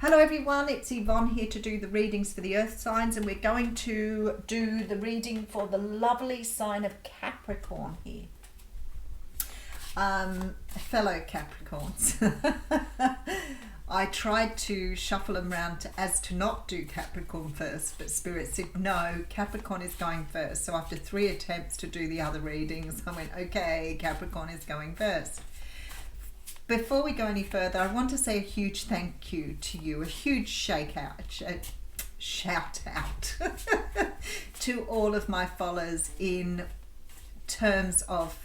Hello everyone, it's Yvonne here to do the readings for the earth signs, and we're going to do the reading for the lovely sign of Capricorn here. Fellow Capricorns. I tried to shuffle them around as to not do Capricorn first, but Spirit said no, Capricorn is going first. So after 3 attempts to do the other readings, I went, okay, Capricorn is going first. Before we go any further, I want to say a huge thank you to you, a huge shout out to all of my followers in terms of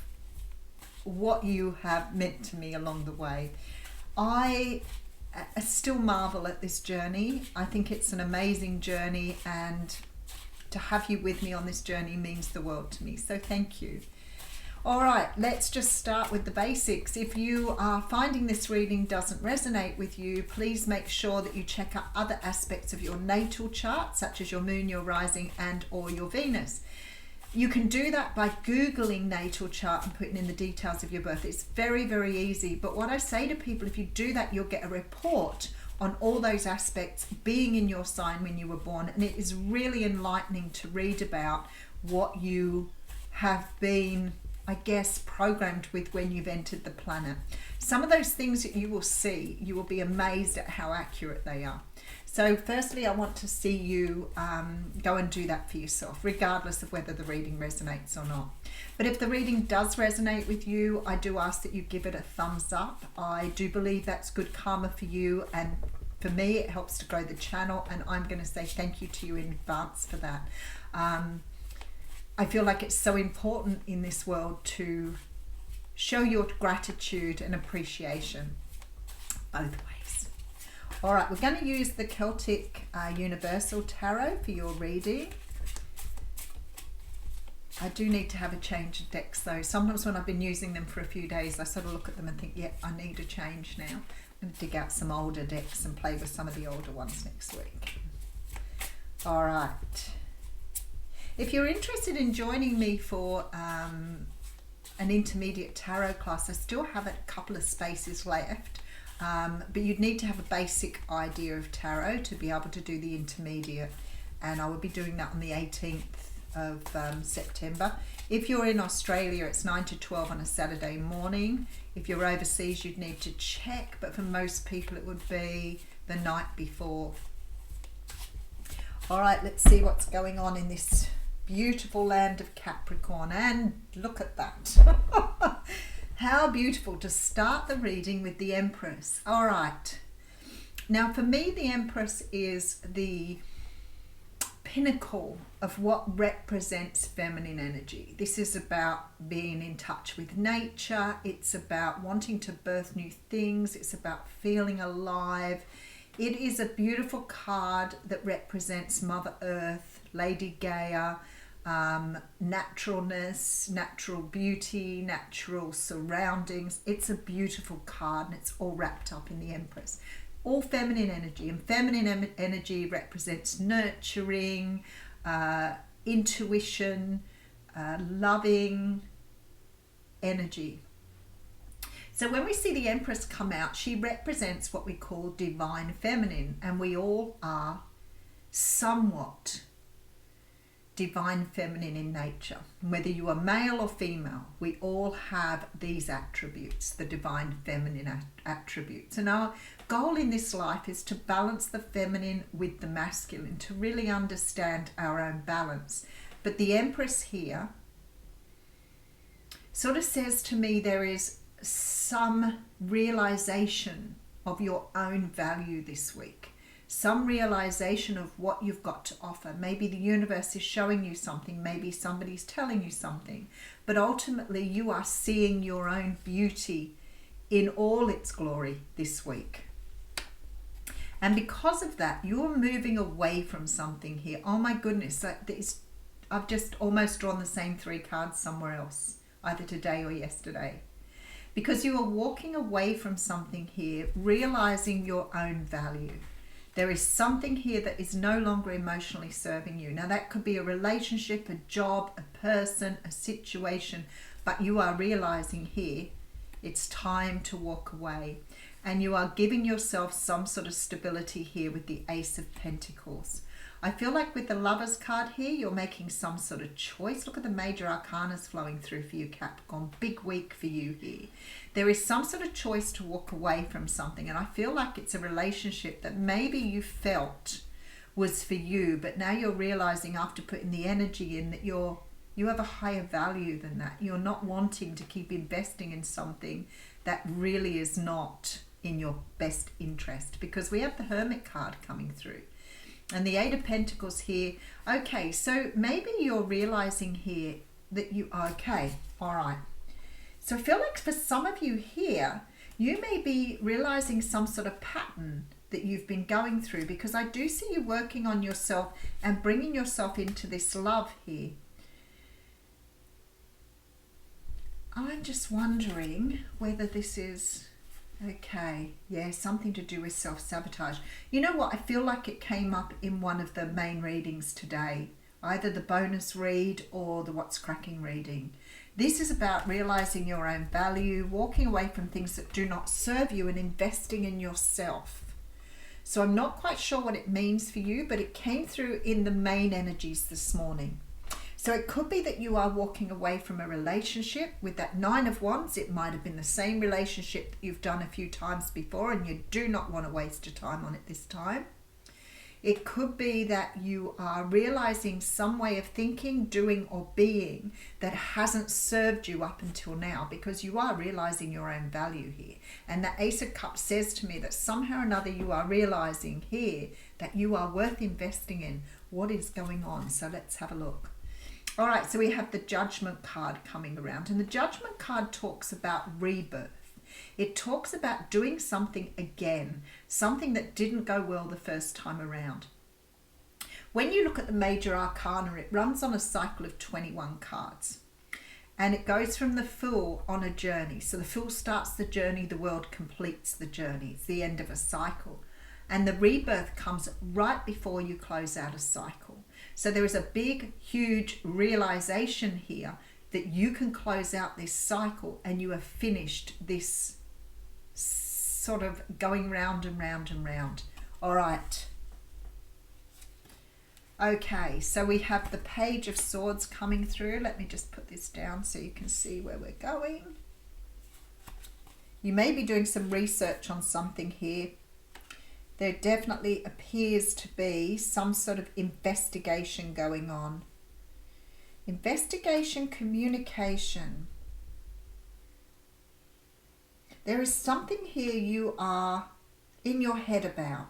what you have meant to me along the way. I still marvel at this journey. I think it's an amazing journey, and to have you with me on this journey means the world to me. So thank you. All right, let's just start with the basics. If you are finding this reading doesn't resonate with you, please make sure that you check out other aspects of your natal chart, such as your moon, your rising, and or your Venus. You can do that by Googling natal chart and putting in the details of your birth. It's very, very easy. But what I say to people, if you do that, you'll get a report on all those aspects being in your sign when you were born. And it is really enlightening to read about what you have been, I guess, programmed with when you've entered the planet. Some of those things that you will see, you will be amazed at how accurate they are. So firstly, I want to see you go and do that for yourself, regardless of whether the reading resonates or not. But if the reading does resonate with you, I do ask that you give it a thumbs up. I do believe that's good karma for you, and for me, it helps to grow the channel, and I'm going to say thank you to you in advance for that. I feel like it's so important in this world to show your gratitude and appreciation both ways. All right, we're going to use the Celtic Universal Tarot for your reading. I do need to have a change of decks though. Sometimes when I've been using them for a few days, I sort of look at them and think, yeah, I need a change now. I'm going to dig out some older decks and play with some of the older ones next week. All right. If you're interested in joining me for an intermediate tarot class, I still have a couple of spaces left, but you'd need to have a basic idea of tarot to be able to do the intermediate, and I will be doing that on the 18th of September. If you're in Australia, it's 9 to 12 on a Saturday morning. If you're overseas, you'd need to check, but for most people it would be the night before. All right, let's see what's going on in this beautiful land of Capricorn, and look at that. How beautiful to start the reading with the Empress. All right, now for me the Empress is the pinnacle of what represents feminine energy. This is about being in touch with nature. It's about wanting to birth new things. It's about feeling alive. It is a beautiful card that represents Mother Earth, Lady Gaia, naturalness, natural beauty, natural surroundings. It's a beautiful card, and it's all wrapped up in the Empress. All feminine energy, and feminine energy represents nurturing, intuition, loving energy. So when we see the Empress come out, she represents what we call divine feminine, and we all are somewhat divine feminine in nature. Whether you are male or female, we all have these attributes, the divine feminine attributes. And our goal in this life is to balance the feminine with the masculine, to really understand our own balance. But the Empress here sort of says to me there is some realization of your own value this week. Some realization of what you've got to offer. Maybe the universe is showing you something. Maybe somebody's telling you something. But ultimately, you are seeing your own beauty in all its glory this week. And because of that, you're moving away from something here. Oh my goodness, I've just almost drawn the same 3 cards somewhere else, either today or yesterday. Because you are walking away from something here, realizing your own value. There is something here that is no longer emotionally serving you. Now that could be a relationship, a job, a person, a situation, but you are realizing here it's time to walk away. and you are giving yourself some sort of stability here with the Ace of Pentacles. I feel like with the Lovers card here, you're making some sort of choice. Look at the major arcanas flowing through for you, Capricorn. Big week for you here. There is some sort of choice to walk away from something, and I feel like it's a relationship that maybe you felt was for you, but now you're realizing after putting the energy in that you have a higher value than that. You're not wanting to keep investing in something that really is not in your best interest, because we have the Hermit card coming through. And the Eight of Pentacles here. Okay, so maybe you're realizing here that you are okay. All right. So I feel like for some of you here, you may be realizing some sort of pattern that you've been going through, because I do see you working on yourself and bringing yourself into this love here. I'm just wondering whether this is... Okay, yeah, something to do with self-sabotage. You know what? I feel like it came up in one of the main readings today, either the bonus read or the What's Cracking reading. This is about realizing your own value, walking away from things that do not serve you, and investing in yourself. So I'm not quite sure what it means for you, but it came through in the main energies this morning. So it could be that you are walking away from a relationship. With that Nine of Wands, it might have been the same relationship that you've done a few times before, and you do not want to waste your time on it this time. It could be that you are realizing some way of thinking, doing, or being that hasn't served you up until now, because you are realizing your own value here. And the Ace of Cups says to me that somehow or another you are realizing here that you are worth investing in. What is going on? So let's have a look. All right, so we have the Judgment card coming around, and the Judgment card talks about rebirth. It talks about doing something again, something that didn't go well the first time around. When you look at the major arcana, it runs on a cycle of 21 cards, and it goes from the Fool on a journey. So the Fool starts the journey, the World completes the journey. It's the end of a cycle. And the rebirth comes right before you close out a cycle. So there is a big, huge realization here that you can close out this cycle and you have finished this sort of going round and round and round. All right. Okay, so we have the Page of Swords coming through. Let me just put this down so you can see where we're going. You may be doing some research on something here. There definitely appears to be some sort of investigation going on. Investigation, communication. There is something here you are in your head about.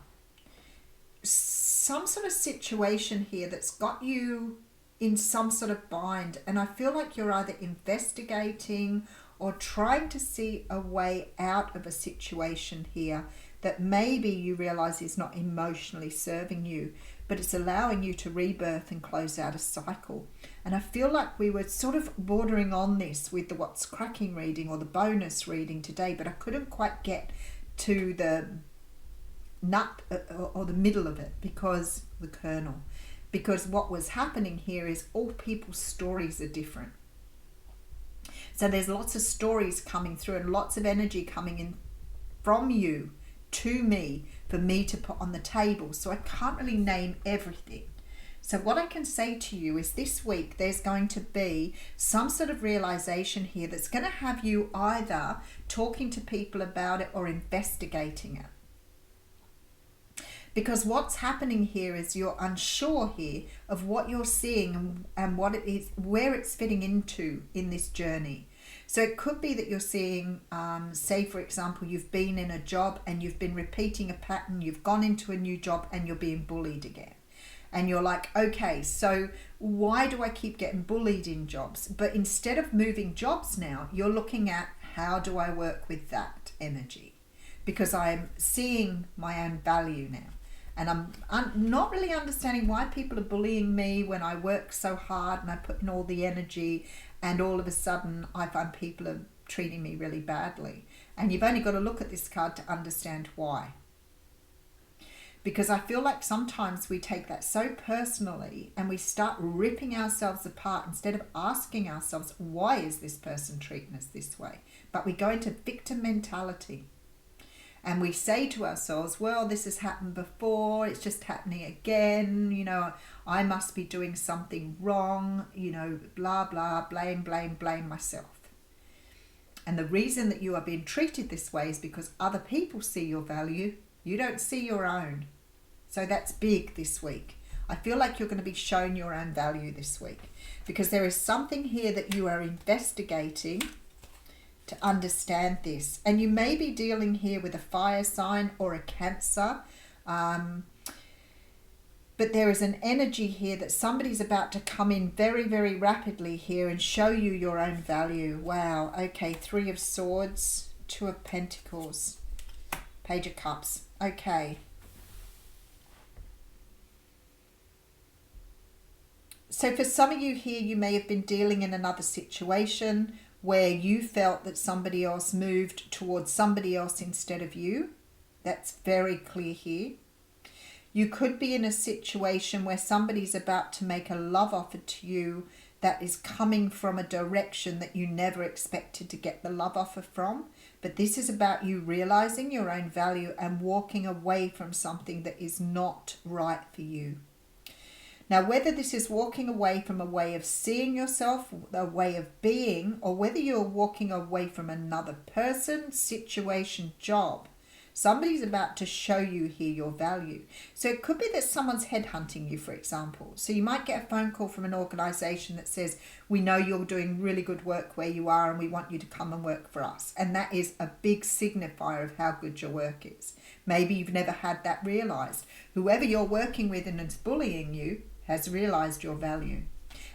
Some sort of situation here that's got you in some sort of bind. And I feel like you're either investigating or trying to see a way out of a situation here that maybe you realize is not emotionally serving you, but it's allowing you to rebirth and close out a cycle. And I feel like we were sort of bordering on this with the What's Cracking reading or the bonus reading today, but I couldn't quite get to the nut or the middle of it, because the kernel, because what was happening here is all people's stories are different. So there's lots of stories coming through and lots of energy coming in from you to me for me to put on the table. So I can't really name everything. So what I can say to you is this week there's going to be some sort of realization here that's going to have you either talking to people about it or investigating it. Because what's happening here is you're unsure here of what you're seeing and what it is, where it's fitting into in this journey. So it could be that you're seeing, say for example, you've been in a job and you've been repeating a pattern, you've gone into a new job and you're being bullied again. And you're like, okay, so why do I keep getting bullied in jobs? But instead of moving jobs now, you're looking at how do I work with that energy? Because I'm seeing my own value now. And I'm not really understanding why people are bullying me when I work so hard and I put in all the energy, and all of a sudden I find people are treating me really badly. And you've only got to look at this card to understand why. Because I feel like sometimes we take that so personally and we start ripping ourselves apart instead of asking ourselves, why is this person treating us this way? But we go into victim mentality. And we say to ourselves, well, this has happened before, it's just happening again, you know, I must be doing something wrong, you know, blah, blah, blame, blame, blame myself. And the reason that you are being treated this way is because other people see your value, you don't see your own. So that's big this week. I feel like you're going to be shown your own value this week, because there is something here that you are investigating to understand this. And you may be dealing here with a fire sign or a Cancer, but there is an energy here that somebody's about to come in very, very rapidly here and show you your own value. Wow. Okay, 3 of Swords, 2 of Pentacles, Page of Cups. Okay. So for some of you here, you may have been dealing in another situation where you felt that somebody else moved towards somebody else instead of you. That's very clear here. You could be in a situation where somebody's about to make a love offer to you that is coming from a direction that you never expected to get the love offer from. But this is about you realizing your own value and walking away from something that is not right for you. Now, whether this is walking away from a way of seeing yourself, a way of being, or whether you're walking away from another person, situation, job, somebody's about to show you here your value. So it could be that someone's headhunting you, for example. So you might get a phone call from an organization that says, we know you're doing really good work where you are and we want you to come and work for us. And that is a big signifier of how good your work is. Maybe you've never had that realized. Whoever you're working with and is bullying you has realized your value.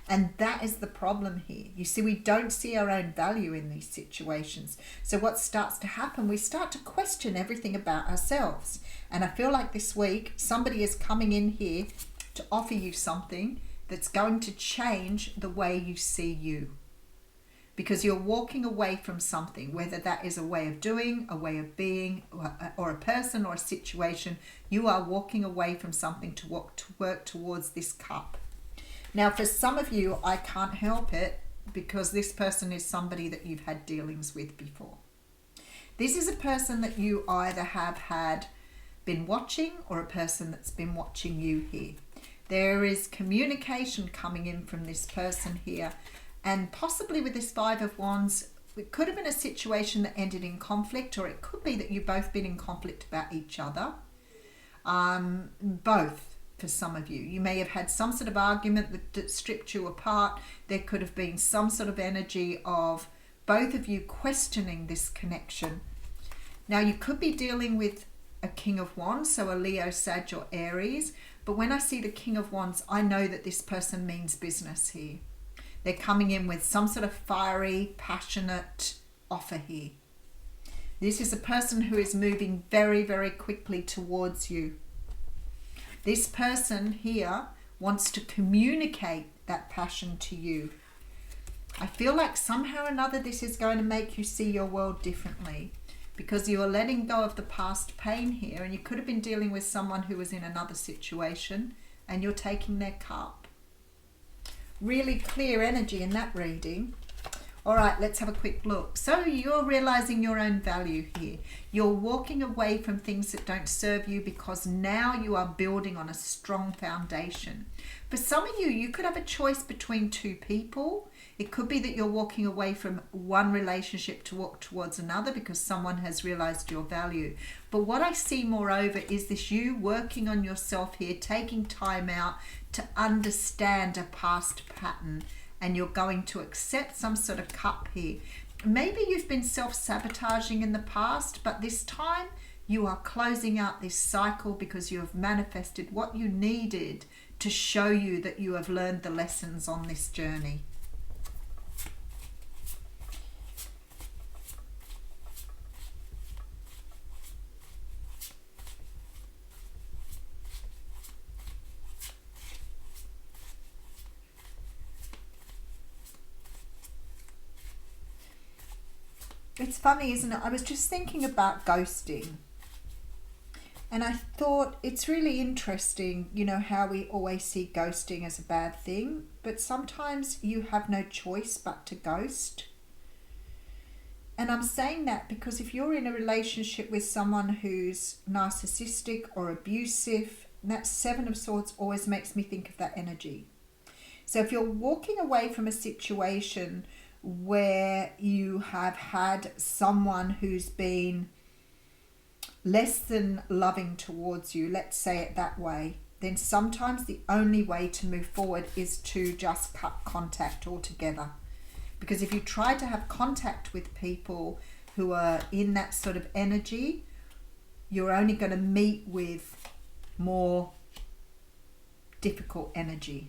And that is the problem here. You see, we don't see our own value in these situations. So what starts to happen, we start to question everything about ourselves. And I feel like this week, somebody is coming in here to offer you something that's going to change the way you see you. Because you're walking away from something, whether that is a way of doing, a way of being, or a person or a situation. You are walking away from something to work towards this cup. Now, for some of you, I can't help it because this person is somebody that you've had dealings with before. This is a person that you either have been watching or a person that's been watching you here. There is communication coming in from this person here. And possibly with this 5 of Wands, it could have been a situation that ended in conflict, or it could be that you've both been in conflict about each other. Both for some of you. You may have had some sort of argument that stripped you apart. There could have been some sort of energy of both of you questioning this connection. Now, you could be dealing with a King of Wands, so a Leo, Sag, or Aries. But when I see the King of Wands, I know that this person means business here. They're coming in with some sort of fiery, passionate offer here. This is a person who is moving very, very quickly towards you. This person here wants to communicate that passion to you. I feel like somehow or another this is going to make you see your world differently, because you are letting go of the past pain here, and you could have been dealing with someone who was in another situation and you're taking their cup. Really clear energy in that reading. All right, let's have a quick look. So you're realizing your own value here. You're walking away from things that don't serve you because now you are building on a strong foundation. For some of you, you could have a choice between 2 people. It could be that you're walking away from one relationship to walk towards another because someone has realized your value. But what I see moreover is this you working on yourself here, taking time out to understand a past pattern, and you're going to accept some sort of cup here. Maybe you've been self-sabotaging in the past, but this time you are closing out this cycle because you have manifested what you needed to show you that you have learned the lessons on this journey. It's funny, isn't it? I was just thinking about ghosting. And I thought it's really interesting, you know, how we always see ghosting as a bad thing. But sometimes you have no choice but to ghost. And I'm saying that because if you're in a relationship with someone who's narcissistic or abusive, that Seven of Swords always makes me think of that energy. So if you're walking away from a situation where you have had someone who's been less than loving towards you, let's say it that way, then sometimes the only way to move forward is to just cut contact altogether. Because if you try to have contact with people who are in that sort of energy, you're only going to meet with more difficult energy.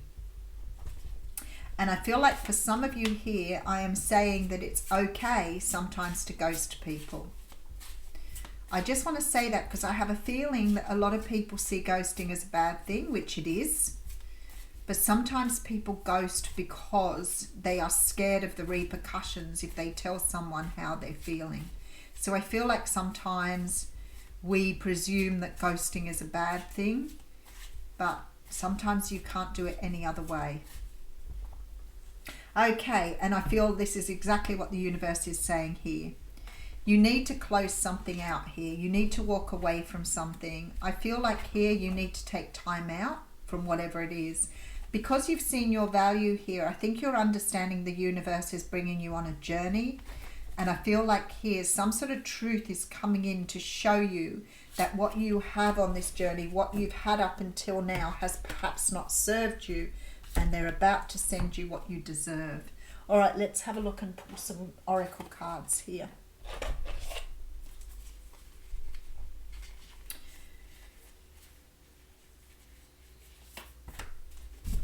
And I feel like for some of you here, I am saying that it's okay sometimes to ghost people. I just want to say that because I have a feeling that a lot of people see ghosting as a bad thing, which it is. But sometimes people ghost because they are scared of the repercussions if they tell someone how they're feeling. So I feel like sometimes we presume that ghosting is a bad thing, but sometimes you can't do it any other way. Okay, and I feel this is exactly what the universe is saying here. You need to close something out here. You need to walk away from something. I feel like here you need to take time out from whatever it is. Because you've seen your value here, I think you're understanding the universe is bringing you on a journey. And I feel like here some sort of truth is coming in to show you that what you have on this journey, what you've had up until now, has perhaps not served you. And they're about to send you what you deserve. All right, let's have a look and pull some oracle cards here.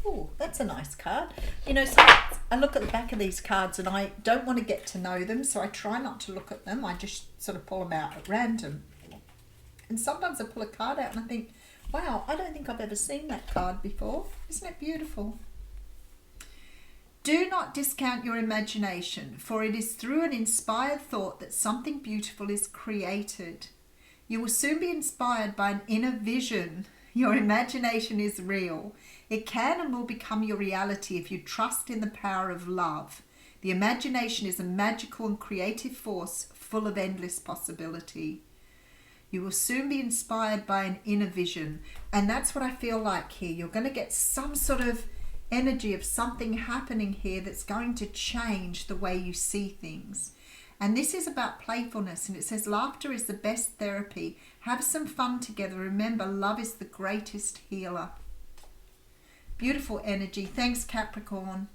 Oh, that's a nice card. You know, so I look at the back of these cards and I don't want to get to know them, so I try not to look at them. I just sort of pull them out at random. And sometimes I pull a card out and I think, wow, I don't think I've ever seen that card before. Isn't it beautiful? Do not discount your imagination, for it is through an inspired thought that something beautiful is created. You will soon be inspired by an inner vision. Your imagination is real. It can and will become your reality if you trust in the power of love. The imagination is a magical and creative force full of endless possibility. You will soon be inspired by an inner vision. And that's what I feel like here. You're going to get some sort of energy of something happening here that's going to change the way you see things. And this is about playfulness, and it says laughter is the best therapy. Have some fun together. Remember, love is the greatest healer. Beautiful energy. Thanks, Capricorn.